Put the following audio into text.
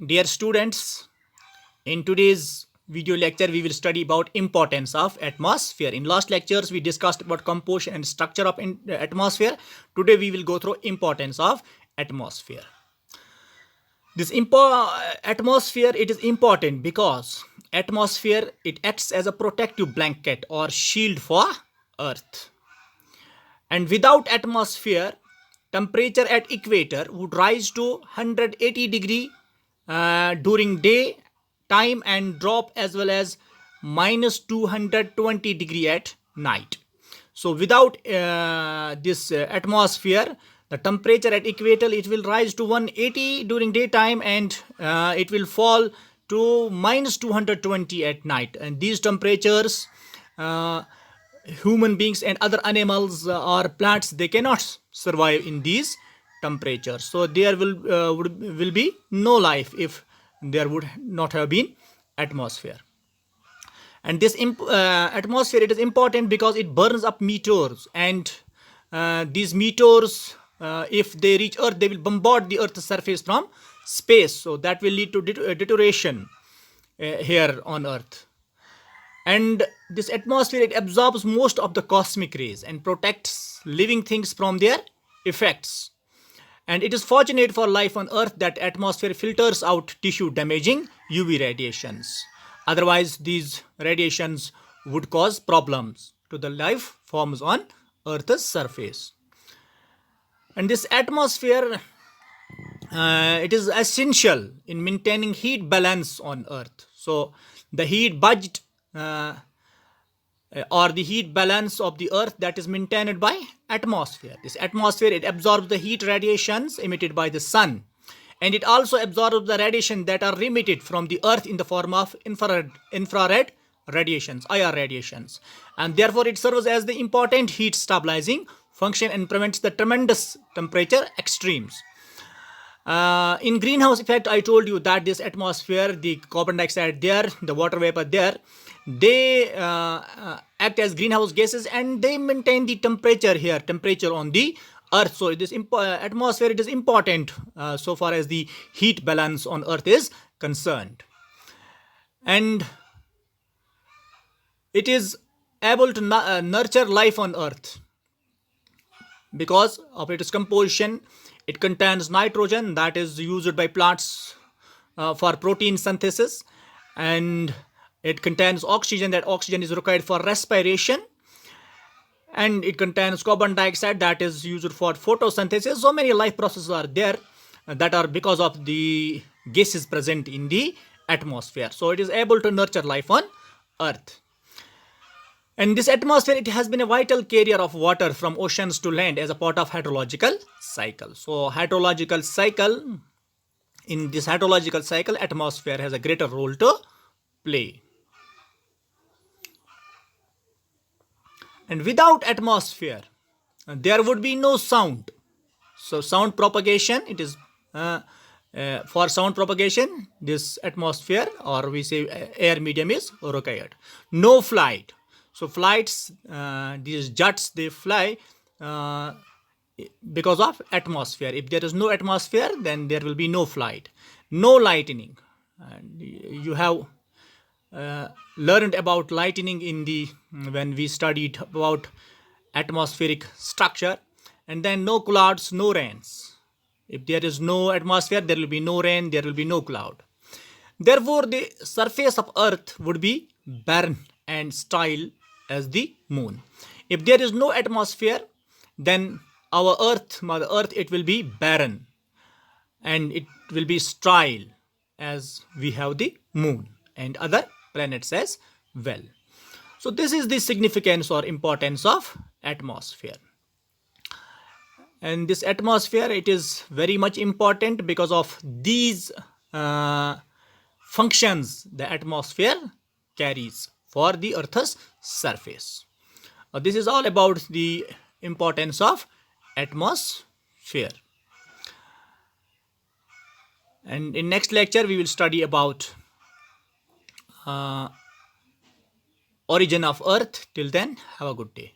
Dear students, in today's video lecture we will study about importance of atmosphere. In last lectures we discussed about composition and structure of atmosphere. Today we will go through importance of atmosphere. This atmosphere, it is important because atmosphere, it acts as a protective blanket or shield for earth. And without atmosphere, temperature at equator would rise to 180 degree during day time and drop as well as minus 220 degree at night. So without this atmosphere, the temperature at equator, it will rise to 180 during daytime and it will fall to minus 220 at night. And these temperatures, human beings and other animals or plants, they cannot survive in these temperatures. So there will be no life if there would not have been atmosphere. And this atmosphere, it is important because it burns up meteors, and these meteors, if they reach earth, they will bombard the earth's surface from space. So that will lead to deterioration here on earth. And this atmosphere, it absorbs most of the cosmic rays and protects living things from their effects. And it is fortunate for life on earth that atmosphere filters out tissue damaging UV radiations. Otherwise these radiations would cause problems to the life forms on earth's surface. And this atmosphere, it is essential in maintaining heat balance on earth. So the heat budget or the heat balance of the earth, that is maintained by atmosphere. This atmosphere, it absorbs the heat radiations emitted by the sun, and it also absorbs the radiation that are emitted from the earth in the form of infrared radiations, IR radiations, and therefore it serves as the important heat stabilizing function and prevents the tremendous temperature extremes. In greenhouse effect, I told you that this atmosphere, the carbon dioxide there, the water vapor there, they act as greenhouse gases and they maintain the temperature here, temperature on the earth. So this atmosphere, it is important so far as the heat balance on earth is concerned. And it is able to nurture life on earth because of its composition. It contains nitrogen that is used by plants for protein synthesis, and it contains oxygen, that oxygen is required for respiration, and it contains carbon dioxide that is used for photosynthesis. So many life processes are there that are because of the gases present in the atmosphere. So it is able to nurture life on earth. And this atmosphere, it has been a vital carrier of water from oceans to land as a part of hydrological cycle. So hydrological cycle, in this hydrological cycle, atmosphere has a greater role to play. And without atmosphere, there would be no sound. So sound propagation, it is for sound propagation, this atmosphere, or we say air medium, is required. No flight. So flights, these jets, they fly because of atmosphere. If there is no atmosphere, then there will be no flight. No lightning. And you have learned about lightning in the when we studied about atmospheric structure. And then no clouds, no rains. If there is no atmosphere, there will be no rain, there will be no cloud. Therefore the surface of earth would be barren and sterile as the moon. If there is no atmosphere, then our earth, mother earth, it will be barren and it will be sterile as we have the moon and other planets as well. So this is the significance or importance of atmosphere. And this atmosphere, it is very much important because of these functions the atmosphere carries for the earth's surface. This is all about the importance of atmosphere. And in next lecture we will study about origin of earth. Till then, have a good day.